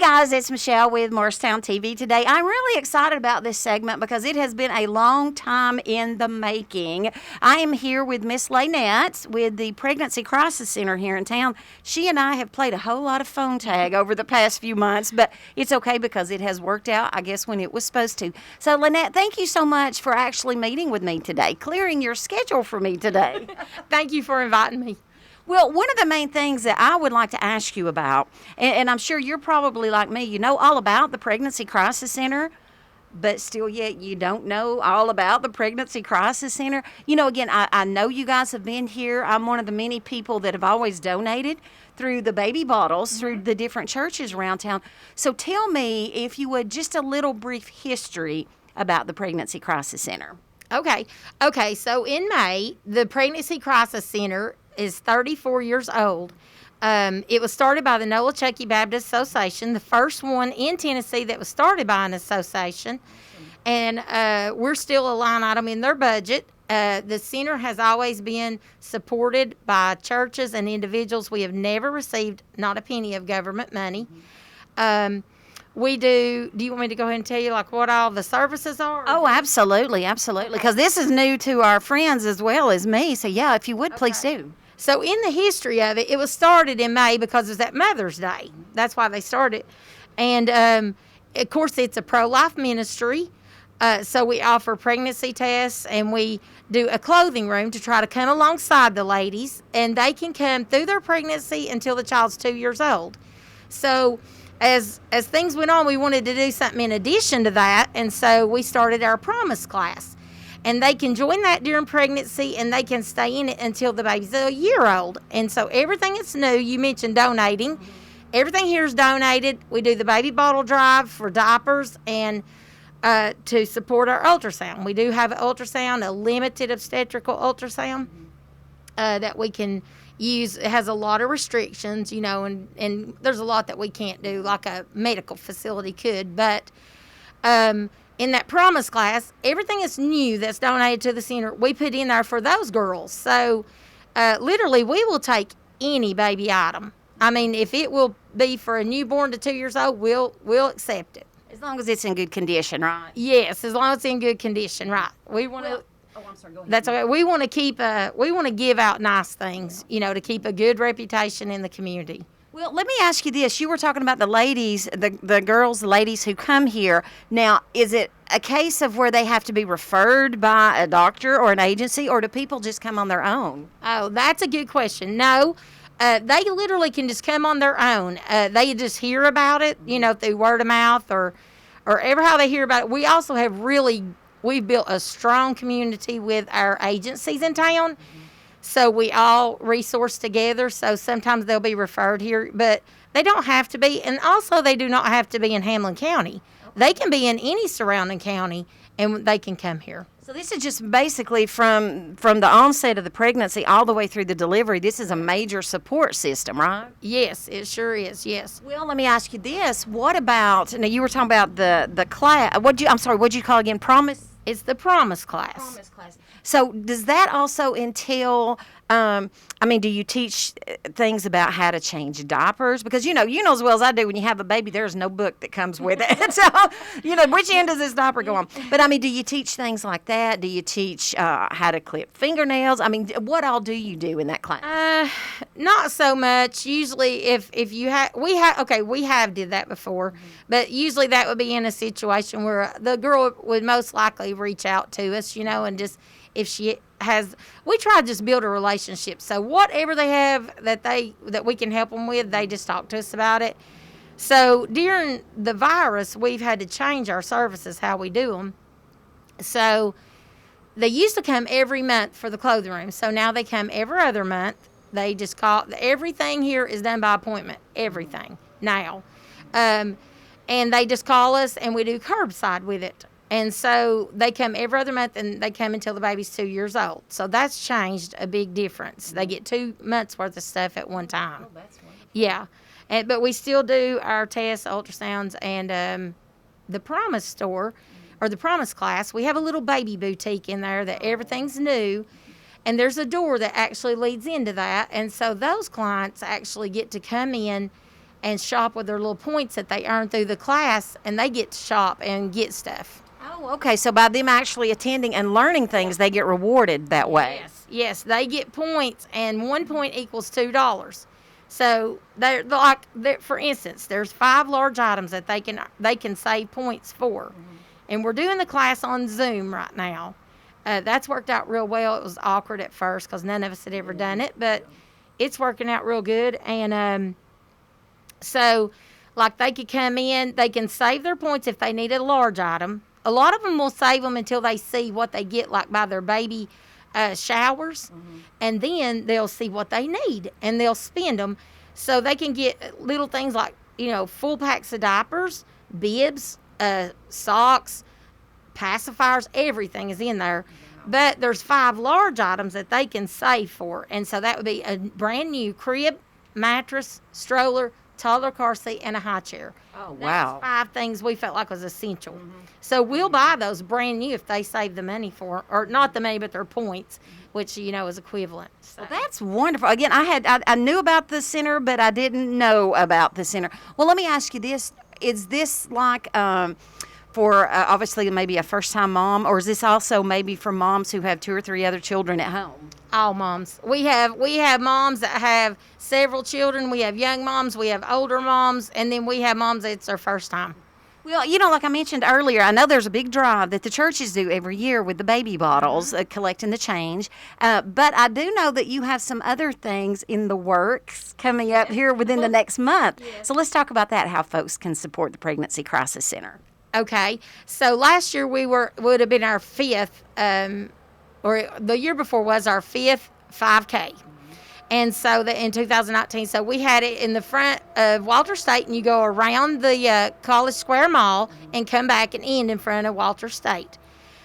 guys, it's Michelle with Morristown TV today. I'm really excited about this segment because it has been a long time in the making. I am here with Miss Lynette with the Pregnancy Crisis Center here in town. She and I have played a whole lot of phone tag over the past few months, but it's okay because it has worked out, I guess, when it was supposed to. So, Lynette, thank you so much for actually meeting with me today, clearing your schedule for me today. Thank you for inviting me. Well, one of the main things that I would like to ask you about, and I'm sure you're probably like me, you know all about the Pregnancy Crisis Center, but still yet you don't know all about the Pregnancy Crisis Center. You know, again, I know you guys have been here. I'm one of the many people that have always donated through the baby bottles, through the different churches around town. So tell me, if you would, just a little brief history about the Pregnancy Crisis Center. Okay, so in May, the Pregnancy Crisis Center is 34 years old. It was started by the Nolichucky Baptist Association, the first one in Tennessee that was started by an association. And we're still a line item in their budget. The center has always been supported by churches and individuals. We have never received not a penny of government money. We do you want me to go ahead and tell you like what all the services are? Oh, absolutely, because this is new to our friends as well as me. So yeah, if you would, please do. So in the history of it, it was started in May because it was at Mother's Day. That's why they started. And, of course, it's a pro-life ministry. So we offer pregnancy tests, and we do a clothing room to try to come alongside the ladies. And they can come through their pregnancy until the child's 2 years old. So as things went on, we wanted to do something in addition to that. And so we started our Promise class. And they can join that during pregnancy, and they can stay in it until the baby's a year old. And so everything is new. You mentioned donating. Everything here is donated. We do the baby bottle drive for diapers and to support our ultrasound. We do have an ultrasound, a limited obstetrical ultrasound that we can use. It has a lot of restrictions, you know, and there's a lot that we can't do like a medical facility could. But in that Promise class, everything is new that's donated to the center, we put in there for those girls. So, literally, we will take any baby item. I mean, if it will be for a newborn to 2 years old, we'll accept it. As long as it's in good condition, right? Yes, as long as it's in good condition, right. We want to. I'm sorry, go ahead. That's okay. We want to give out nice things, you know, to keep a good reputation in the community. Well, let me ask you this. You were talking about the ladies, the girls, the ladies who come here. Now, is it a case of where they have to be referred by a doctor or an agency, or do people just come on their own? Oh, that's a good question. No, they literally can just come on their own. They just hear about it, you know, through word of mouth or ever how they hear about it. We also have we've built a strong community with our agencies in town. So we all resource together. So sometimes they'll be referred here, but they don't have to be. And also they do not have to be in Hamlin County. They can be in any surrounding county, and they can come here. So this is just basically from the onset of the pregnancy all the way through the delivery. This is a major support system, right? Yes, it sure is, yes. Well, let me ask you this. What about, now you were talking about the class, what'd you call again, Promise? It's the Promise class. Promise class. So does that also entail, do you teach things about how to change diapers? Because, you know as well as I do, when you have a baby, there's no book that comes with it. So, which end does this diaper go on? But, do you teach things like that? Do you teach how to clip fingernails? What all do you do in that class? Not so much. Usually if you we have did that before, but usually that would be in a situation where the girl would most likely reach out to us, and just, if she has, we try to just build a relationship. So whatever they have that we can help them with, they just talk to us about it. So during the virus, we've had to change our services, how we do them. So they used to come every month for the clothing room. So now they come every other month. They just call, everything here is done by appointment, everything now. And they just call us, and we do curbside with it. And so they come every other month, and they come until the baby's 2 years old. So that's changed a big difference. They get 2 months worth of stuff at one time. Oh, that's wonderful. Yeah. But we still do our tests, ultrasounds, and the Promise store, or the Promise class, we have a little baby boutique in there that everything's new. And there's a door that actually leads into that. And so those clients actually get to come in and shop with their little points that they earn through the class, and they get to shop and get stuff. Oh, okay. So by them actually attending and learning things, they get rewarded that way. Yes, they get points, and 1 point equals $2. So they're like, for instance, there's 5 large items that they can save points for, and we're doing the class on Zoom right now. That's worked out real well. It was awkward at first because none of us had ever done it, but it's working out real good. And so, like, they could come in, they can save their points if they need a large item. A lot of them will save them until they see what they get, like by their baby showers, and then they'll see what they need, and they'll spend them. So they can get little things like, full packs of diapers, bibs, socks, pacifiers, everything is in there. But there's 5 large items that they can save for, and so that would be a brand new crib, mattress, stroller, toddler car seat, and a high chair. Oh, wow. That's 5 things we felt like was essential. So we'll buy those brand new if they save the money for, or not the money, but their points, which, is equivalent. So. Well, that's wonderful. Again, I knew about the center, but I didn't know about the center. Well, let me ask you this. Is this like for obviously maybe a first-time mom, or is this also maybe for moms who have 2 or 3 other children at home? All moms. We have moms that have several children. We have young moms. We have older moms. And then we have moms that's their first time. Well, like I mentioned earlier, I know there's a big drive that the churches do every year with the baby bottles, collecting the change. But I do know that you have some other things in the works coming up here within the next month. Yes. So let's talk about that, how folks can support the Pregnancy Crisis Center. Okay. So last year would have been our 5th, or the year before was our 5th 5K. And so in 2019, so we had it in the front of Walter State, and you go around the College Square Mall and come back and end in front of Walter State.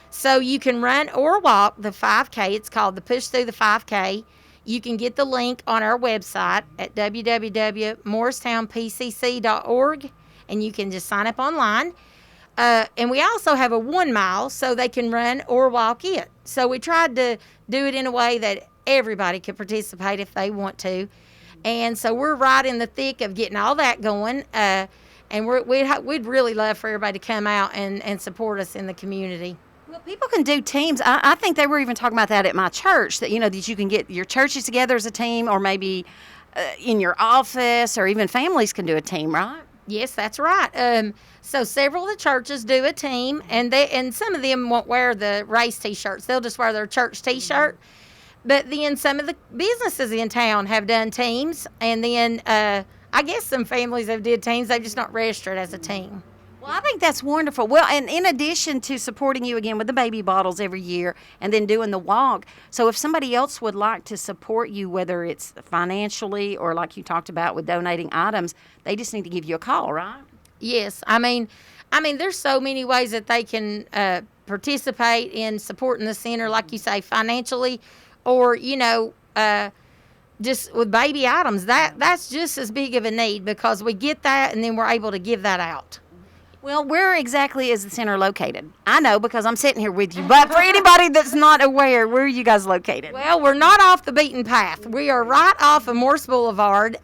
So you can run or walk the 5K. It's called the Push Through the 5K. You can get the link on our website at www.morristownpcc.org, and you can just sign up online. And we also have a 1 mile, so they can run or walk it. So we tried to do it in a way that everybody could participate if they want to. And so we're right in the thick of getting all that going. And we'd really love for everybody to come out and support us in the community. Well, people can do teams. I think they were even talking about that at my church, that, that you can get your churches together as a team, or maybe in your office, or even families can do a team, right? Yes, that's right. So several of the churches do a team, and some of them won't wear the race T-shirts. They'll just wear their church T-shirt. But then some of the businesses in town have done teams, and then I guess some families have did teams. They've just not registered as a team. Well, I think that's wonderful. Well, and in addition to supporting you again with the baby bottles every year and then doing the walk, so if somebody else would like to support you, whether it's financially or like you talked about with donating items, they just need to give you a call, right? Yes. I mean, there's so many ways that they can participate in supporting the center, like you say, financially, or, just with baby items. That's just as big of a need, because we get that and then we're able to give that out. Well, where exactly is the center located? I know because I'm sitting here with you, but for anybody that's not aware, where are you guys located? Well, we're not off the beaten path. We are right off of Morse Boulevard,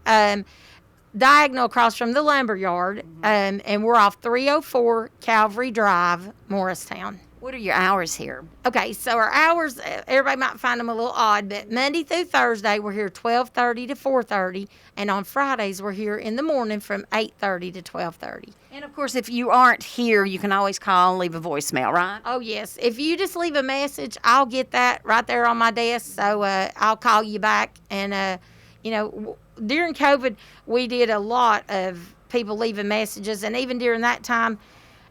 diagonal across from the lumber yard, and we're off 304 Calvary Drive, Morristown. What are your hours here? Okay, so our hours, everybody might find them a little odd, but Monday through Thursday, we're here 12:30 to 4:30, and on Fridays, we're here in the morning from 8:30 to 12:30. And, of course, if you aren't here, you can always call and leave a voicemail, right? Oh, yes. If you just leave a message, I'll get that right there on my desk, so I'll call you back. And, during COVID, we did a lot of people leaving messages, and even during that time,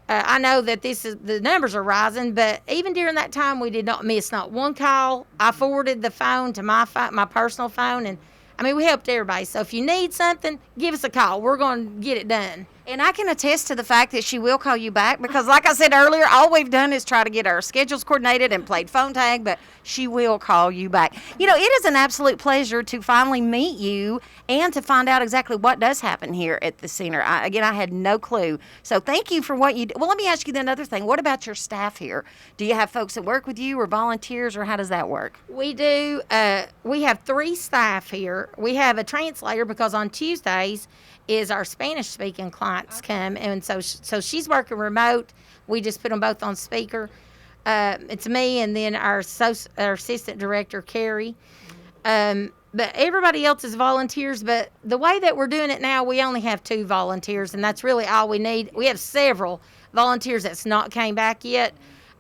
I know that the numbers are rising, but even during that time, we did not miss not one call. I forwarded the phone to my personal phone, and we helped everybody. So if you need something, give us a call. We're going to get it done. And I can attest to the fact that she will call you back because, like I said earlier, all we've done is try to get our schedules coordinated and played phone tag, but she will call you back. You know, it is an absolute pleasure to finally meet you and to find out exactly what does happen here at the center. I had no clue. So thank you for what you do. Well, let me ask you then another thing. What about your staff here? Do you have folks that work with you or volunteers, or how does that work? We do. We have 3 staff here. We have a translator because on Tuesdays is our Spanish-speaking clients come, and so she's working remote. We just put them both on speaker. It's me and then our assistant director, Carrie. But everybody else is volunteers. But the way that we're doing it now, we only have 2 volunteers, and that's really all we need. We have several volunteers that's not came back yet.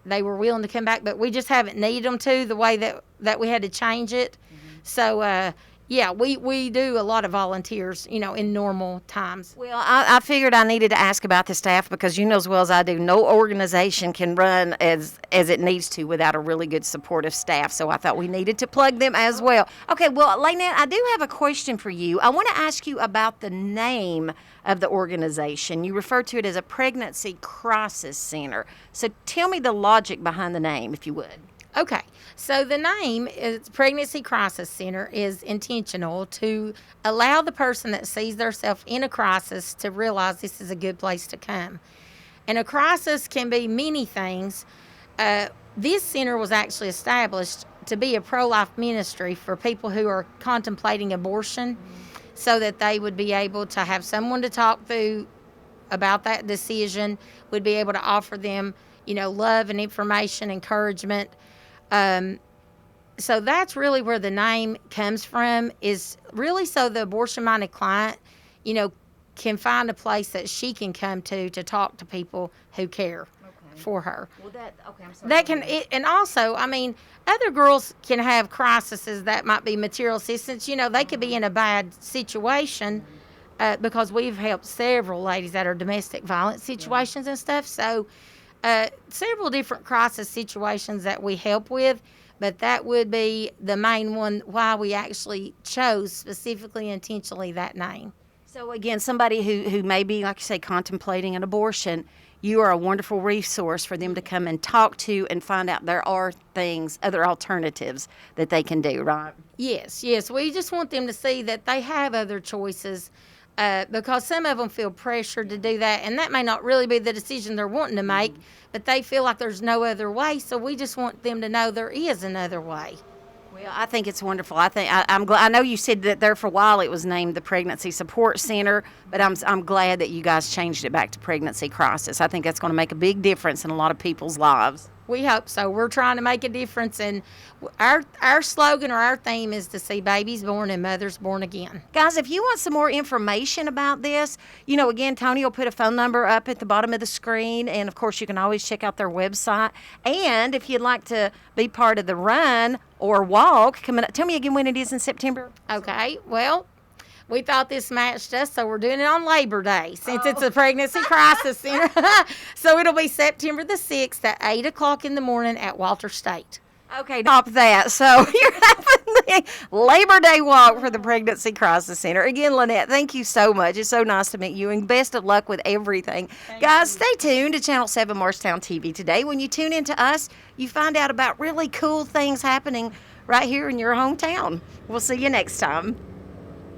They were willing to come back, but we just haven't needed them to the way that we had to change it. So, yeah, we do a lot of volunteers, you know, in normal times. Well, I figured I needed to ask about the staff because you know as well as I do, no organization can run as it needs to without a really good supportive staff. So I thought we needed to plug them as well. Okay, well, Lynette, I do have a question for you. I want to ask you about the name of the organization. You refer to it as a pregnancy crisis center. So tell me the logic behind the name, if you would. Okay, so the name is Pregnancy Crisis Center is intentional to allow the person that sees themselves in a crisis to realize this is a good place to come. And a crisis can be many things. This center was actually established to be a pro-life ministry for people who are contemplating abortion so that they would be able to have someone to talk to about that decision, would be able to offer them, you know, love and information, encouragement. So that's really where the name comes from, is really so the abortion-minded client, you know, can find a place that she can come to talk to people who care for her. Well, I'm sorry. That and also, I mean, other girls can have crises that might be material assistance. You know, they could be in a bad situation because we've helped several ladies that are domestic violence situations and stuff. So several different crisis situations that we help with, but that would be the main one why we actually chose specifically intentionally that name. So again, somebody who may be, like you say, contemplating an abortion, you are a wonderful resource for them to come and talk to and find out there are things, other alternatives that they can do, right? Yes. We just want them to see that they have other choices because some of them feel pressured to do that, and that may not really be the decision they're wanting to make, but they feel like there's no other way, so we just want them to know there is another way. Well, I think it's wonderful. I'm glad. I know you said that there for a while it was named the Pregnancy Support Center, but I'm glad that you guys changed it back to Pregnancy Crisis. I think that's going to make a big difference in a lot of people's lives. We hope so. We're trying to make a difference, and our slogan or our theme is to see babies born and mothers born again. Guys, if you want some more information about this, you know, again, Tony will put a phone number up at the bottom of the screen, and of course you can always check out their website. And if you'd like to be part of the run or walk, coming up, tell me again when it is in September. Okay, well, we thought this matched us, so we're doing it on Labor Day since it's a pregnancy crisis center. So it'll be September the 6th at 8 o'clock in the morning at Walter State. Okay, top that. So you're having the Labor Day walk for the Pregnancy Crisis Center. Again, Lynette, thank you so much. It's so nice to meet you, and best of luck with everything. Guys, stay tuned to Channel 7 Morristown TV today. When you tune into us, you find out about really cool things happening right here in your hometown. We'll see you next time.